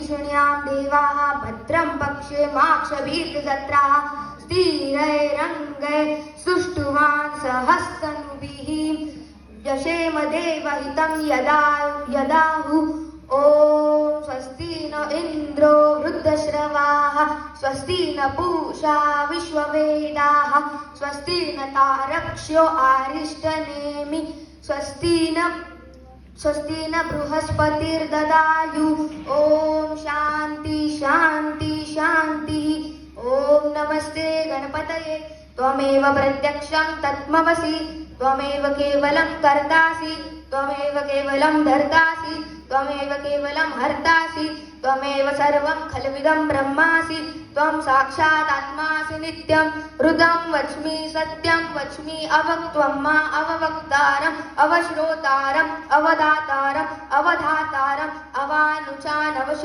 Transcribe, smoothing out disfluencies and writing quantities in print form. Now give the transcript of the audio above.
वृष्ण्यां देवाः भद्रं पश्येमाक्षभिर्यजत्राः स्थिरैरङ्गैः सुष्ठुवान् सहस्तनुभिः यशेम देवहितं यदाहु ॐ स्वस्ति न इन्द्रो वृद्धश्रवाः स्वस्ति न पूषा विश्ववेदाः स्वस्ति न तारक्ष्यो आरिष्टनेमि स्वस्ति न बृहस्पतिर्ददायु ॐ शान्ति शान्ति शान्तिः ॐ नमस्ते गणपतये त्वमेव प्रत्यक्षं तत्त्वमसि त्वमेव केवलं कर्तासि त्वमेव केवलं धर्तासि त्वमेव केवलं हर्तासि त्वमेव सर्वं खल्विदं ब्रह्मासि त्वं साक्षात् आत्मासि नित्यं हृदं वच्मि सत्यं वच्मि अवक्त्वं मा अववक्तारम् अवश्रोतारम् अवदातारम् अवधातारम् अवानुचानवश